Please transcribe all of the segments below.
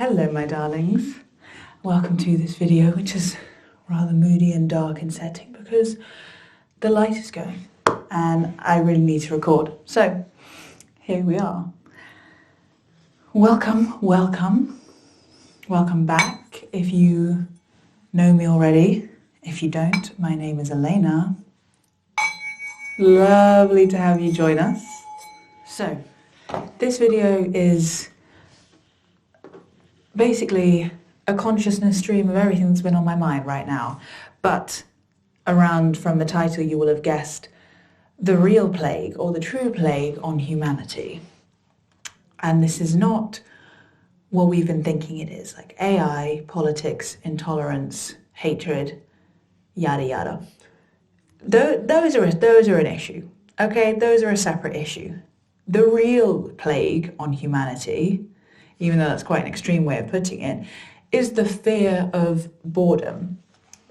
Hello my darlings, welcome to this video which is rather moody and dark in setting because the light is going and I really need to record. So here we are. Welcome back. If you know me already, if you don't, my name is Elena. Lovely to have you join us. So this video is basically a consciousness stream of everything that's been on my mind right now. But around, from the title you will have guessed, the real plague or the true plague on humanity. And this is not what we've been thinking it is, like AI, politics, intolerance, hatred, yada yada. Those are an issue, okay? Those are a separate issue. The real plague on humanity, even though that's quite an extreme way of putting it, is the fear of boredom.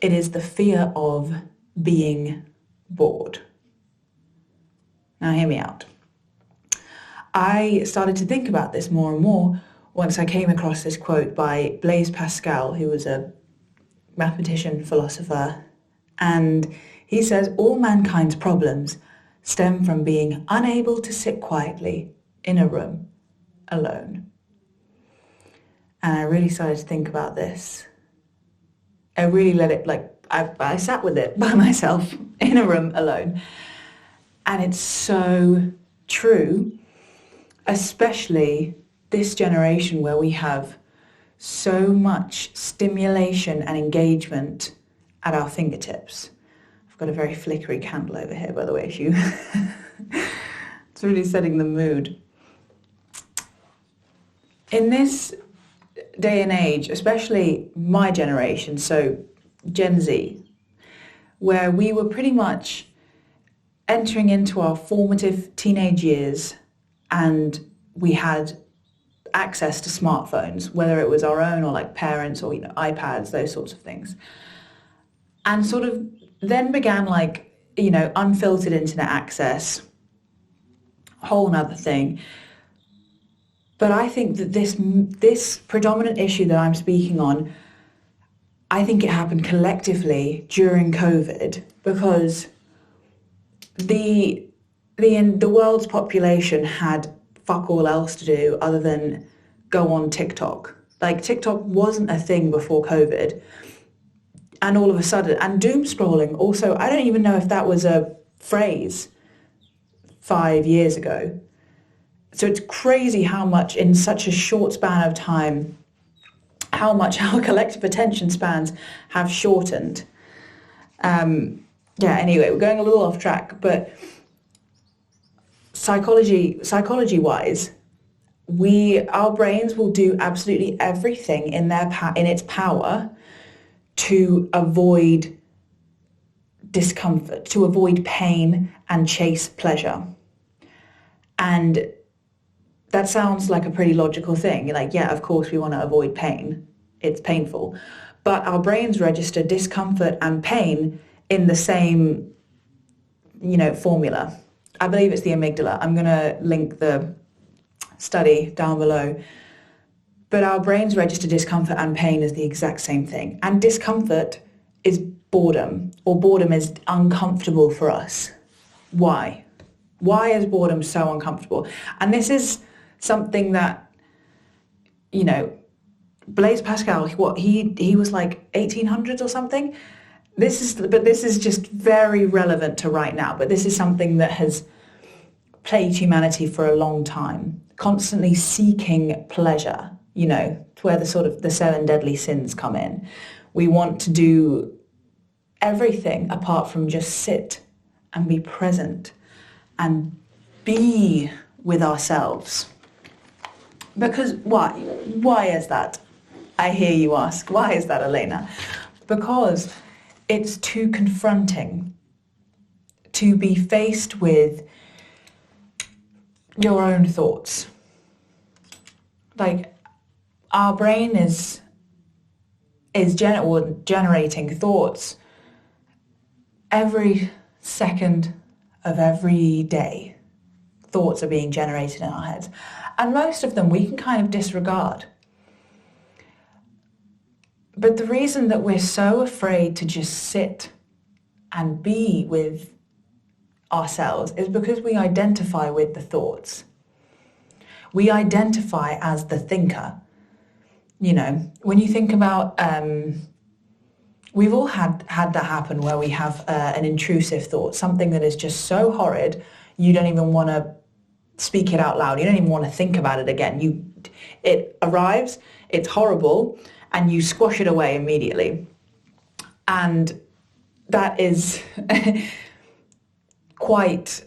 It is the fear of being bored. Now hear me out. I started to think about this more and more once I came across this quote by Blaise Pascal, who was a mathematician, philosopher, and he says, all mankind's problems stem from being unable to sit quietly in a room alone. And I really started to think about this. I really let it, I sat with it by myself in a room alone. And it's so true, especially this generation where we have so much stimulation and engagement at our fingertips. I've got a very flickery candle over here, by the way, if you... It's really setting the mood. In this day and age, especially my generation, so Gen Z, where we were pretty much entering into our formative teenage years and we had access to smartphones, whether it was our own or like parents or iPads, those sorts of things. And sort of then began unfiltered internet access, a whole nother thing. But I think that this predominant issue that I'm speaking on, I think it happened collectively during COVID because the world's population had fuck all else to do other than go on TikTok. Like TikTok wasn't a thing before COVID. And all of a sudden, and doom scrolling also, I don't even know if that was a phrase 5 years ago. So it's crazy how much in such a short span of time, how much our collective attention spans have shortened. Anyway, we're going a little off track, but psychology-wise, our brains will do absolutely everything in its power to avoid discomfort, to avoid pain and chase pleasure. And that sounds like a pretty logical thing. Like, yeah, of course we want to avoid pain. It's painful. But our brains register discomfort and pain in the same, formula. I believe it's the amygdala. I'm going to link the study down below. But our brains register discomfort and pain as the exact same thing. And discomfort is boredom, or boredom is uncomfortable for us. Why? Why is boredom so uncomfortable? And this is something that, Blaise Pascal, he was like 1800s or something. This is just very relevant to right now. But this is something that has plagued humanity for a long time, constantly seeking pleasure, to where the 7 deadly sins come in. We want to do everything apart from just sit and be present and be with ourselves. Because why? Why is that? I hear you ask. Why is that, Elena? Because it's too confronting to be faced with your own thoughts. Like, our brain is generating thoughts every second of every day. Thoughts are being generated in our heads. And most of them we can kind of disregard. But the reason that we're so afraid to just sit and be with ourselves is because we identify with the thoughts. We identify as the thinker. You know, when you think about, we've all had that happen where we have an intrusive thought, something that is just so horrid, you don't even want to speak it out loud. You don't even want to think about it again. It arrives, it's horrible, and you squash it away immediately. And that is quite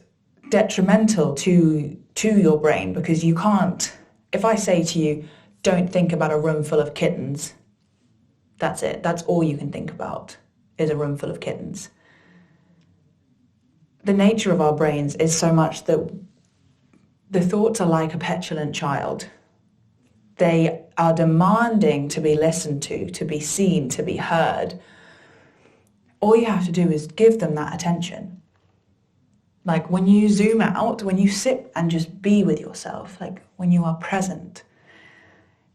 detrimental to your brain, because you can't, if I say to you, don't think about a room full of kittens, that's it. That's all you can think about, is a room full of kittens. The nature of our brains is so much that the thoughts are like a petulant child. They are demanding to be listened to be seen, to be heard. All you have to do is give them that attention. Like when you zoom out, when you sit and just be with yourself, like when you are present,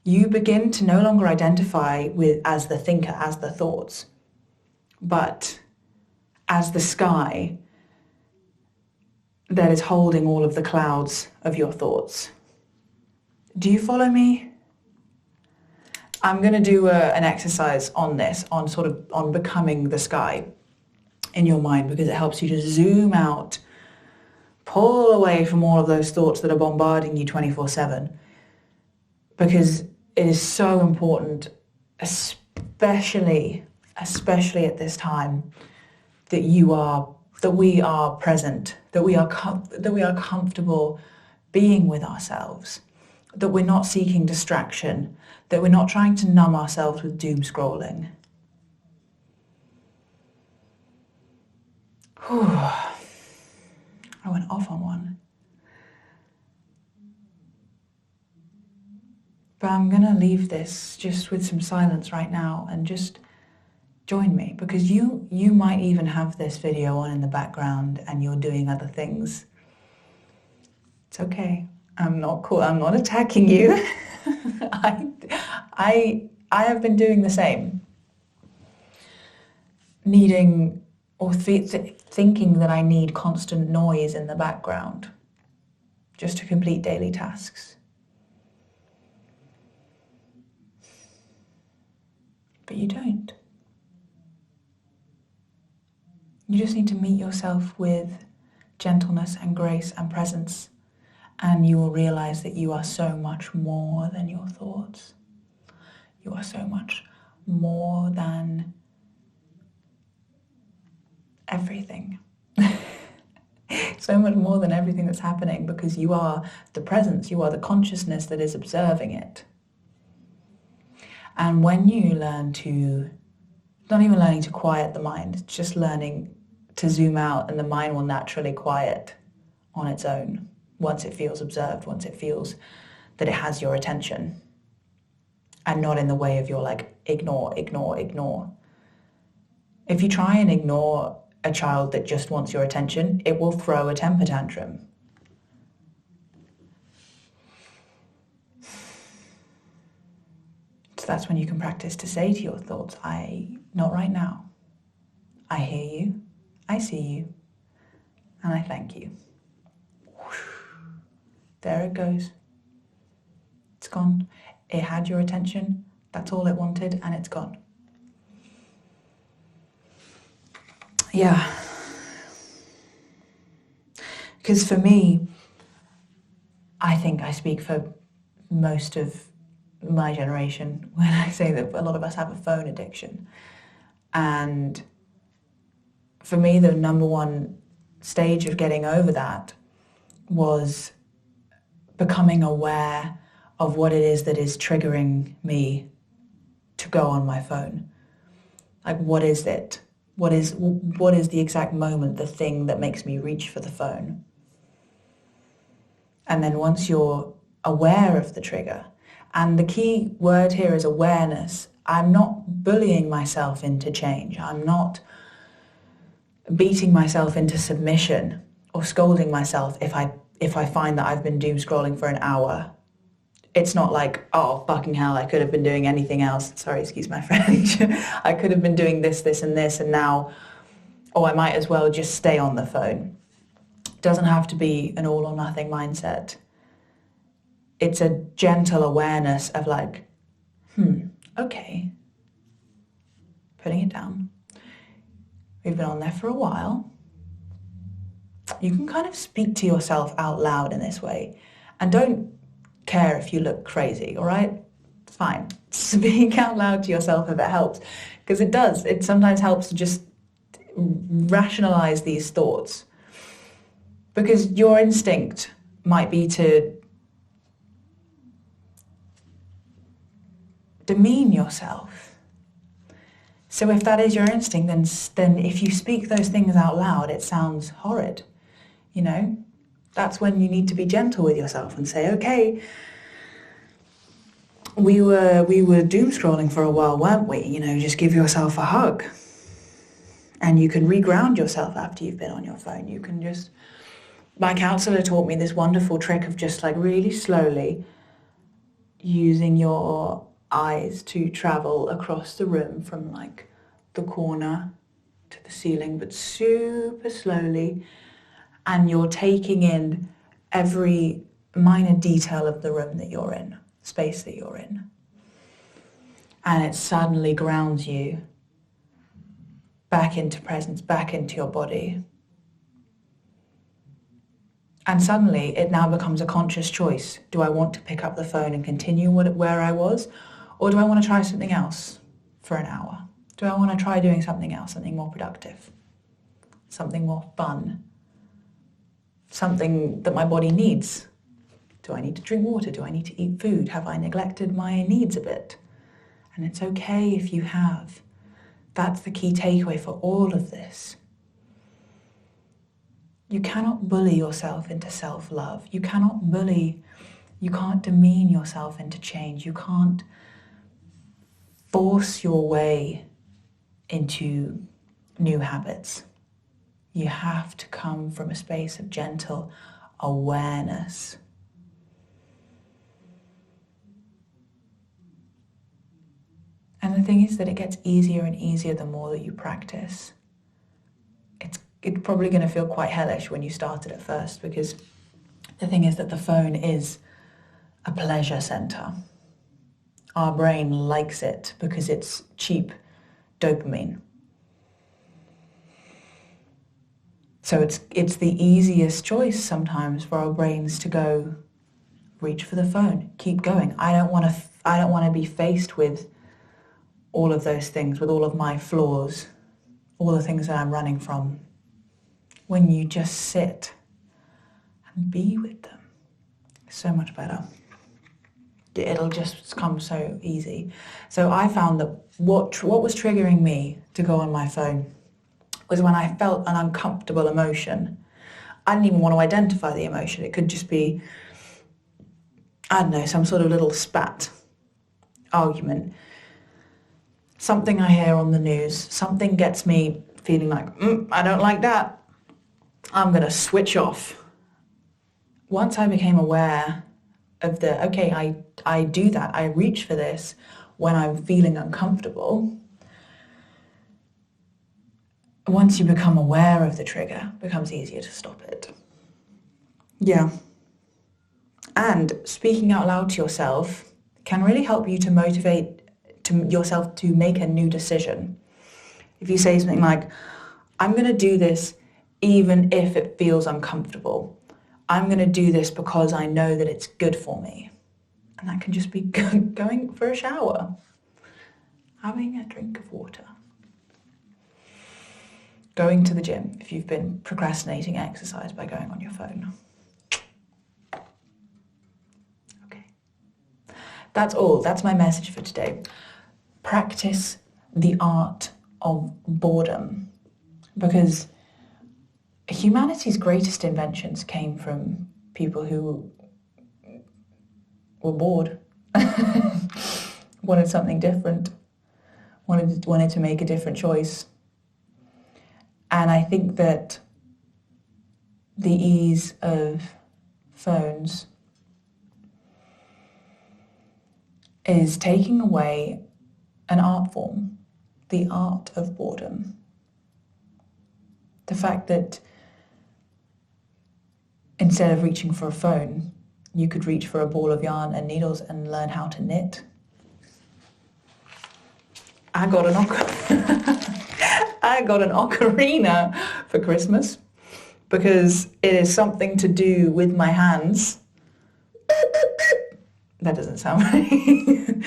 you begin to no longer identify as the thinker, as the thoughts, but as the sky that is holding all of the clouds of your thoughts. Do you follow me? I'm going to do an exercise on this, on becoming the sky in your mind, because it helps you to zoom out, pull away from all of those thoughts that are bombarding you 24/7. Because it is so important, especially at this time, that we are present, that we are comfortable being with ourselves, that we're not seeking distraction, that we're not trying to numb ourselves with doom scrolling. Whew. I went off on one. But I'm going to leave this just with some silence right now, and just join me, because you might even have this video on in the background and you're doing other things. It's okay. I'm not cool. I'm not attacking you. I have been doing the same. Needing or thinking that I need constant noise in the background just to complete daily tasks. But you don't. You just need to meet yourself with gentleness and grace and presence, and you will realize that you are so much more than your thoughts. You are so much more than everything. So much more than everything that's happening, because you are the presence, you are the consciousness that is observing it. And when you learn to, not even learning to quiet the mind, just learning to zoom out, and the mind will naturally quiet on its own once it feels observed, once it feels that it has your attention, and not in the way of your ignore. If you try and ignore a child that just wants your attention, it will throw a temper tantrum. So that's when you can practice to say to your thoughts, not right now. I hear you, I see you, and I thank you. There it goes. It's gone. It had your attention. That's all it wanted, and it's gone. Yeah. Because for me, I think I speak for most of my generation when I say that a lot of us have a phone addiction. And for me, the number one stage of getting over that was becoming aware of what it is that is triggering me to go on my phone. Like, what is it? What is the exact moment, the thing that makes me reach for the phone? And then once you're aware of the trigger, and the key word here is awareness, I'm not bullying myself into change. I'm not beating myself into submission or scolding myself if I find that I've been doom scrolling for an hour It's not like, oh, fucking hell, I could have been doing anything else. Sorry, excuse my French. I could have been doing this, this, and this, and now, oh, I might as well just stay on the phone. It doesn't have to be an all or nothing mindset. It's a gentle awareness of like, okay, putting it down. We've been on there for a while. You can kind of speak to yourself out loud in this way, and don't care if you look crazy, all right? It's fine. Speak out loud to yourself if it helps, because it does. It sometimes helps to just rationalize these thoughts, because your instinct might be to demean yourself. So if that is your instinct, then if you speak those things out loud, it sounds horrid, you know? That's when you need to be gentle with yourself and say, okay, we were doom scrolling for a while, weren't we? You know, just give yourself a hug. And you can reground yourself after you've been on your phone. You can just, my counselor taught me this wonderful trick of just like really slowly using your eyes to travel across the room from like the corner to the ceiling, but super slowly. And you're taking in every minor detail of the room that you're in, space that you're in. And it suddenly grounds you back into presence, back into your body. And suddenly it now becomes a conscious choice. Do I want to pick up the phone and continue where I was? Or do I want to try something else for an hour? Do I want to try doing something else, something more productive, something more fun, something that my body needs? Do I need to drink water? Do I need to eat food? Have I neglected my needs a bit? And it's okay if you have. That's the key takeaway for all of this. You cannot bully yourself into self-love. You can't demean yourself into change. You can't force your way into new habits. You have to come from a space of gentle awareness. And the thing is that it gets easier and easier the more that you practice. It's probably going to feel quite hellish when you start it at first, because the thing is that the phone is a pleasure center. Our brain likes it because it's cheap dopamine. So it's the easiest choice sometimes for our brains to go, reach for the phone, keep going. I don't want to be faced with all of those things, with all of my flaws, all the things that I'm running from. When you just sit and be with them, it's so much better. It'll just come so easy. So I found that what was triggering me to go on my phone was when I felt an uncomfortable emotion. I didn't even want to identify the emotion. It could just be, I don't know, some sort of little spat, argument, something I hear on the news, something gets me feeling like, I don't like that. I'm going to switch off. Once I became aware of I do that, I reach for this when I'm feeling uncomfortable. Once you become aware of the trigger, it becomes easier to stop it. Yeah. And speaking out loud to yourself can really help you to motivate yourself to make a new decision. If you say something like, I'm going to do this even if it feels uncomfortable. I'm going to do this because I know that it's good for me. And that can just be going for a shower, having a drink of water, going to the gym if you've been procrastinating exercise by going on your phone. Okay. That's all. That's my message for today. Practice the art of boredom, because humanity's greatest inventions came from people who were bored, wanted something different, wanted to make a different choice. And I think that the ease of phones is taking away an art form, the art of boredom. The fact that instead of reaching for a phone, you could reach for a ball of yarn and needles and learn how to knit. I got an ocarina for Christmas because it is something to do with my hands. That doesn't sound right.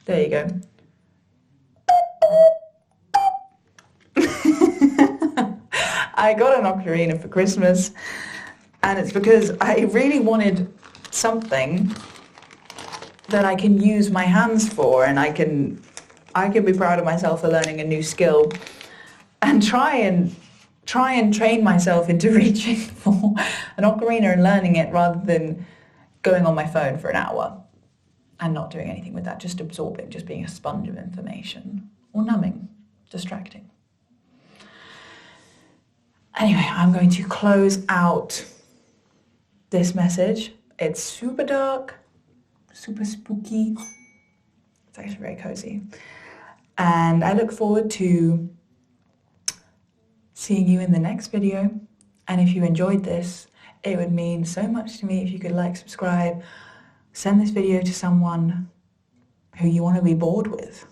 There you go. I got an ocarina for Christmas, and it's because I really wanted something that I can use my hands for, and I can be proud of myself for learning a new skill and try and train myself into reaching for an ocarina and learning it rather than going on my phone for an hour and not doing anything with that, just absorbing, just being a sponge of information, or numbing, distracting. Anyway, I'm going to close out this message. It's super dark, super spooky. It's actually very cozy. And I look forward to seeing you in the next video. And if you enjoyed this, it would mean so much to me if you could like, subscribe, send this video to someone who you want to be bored with.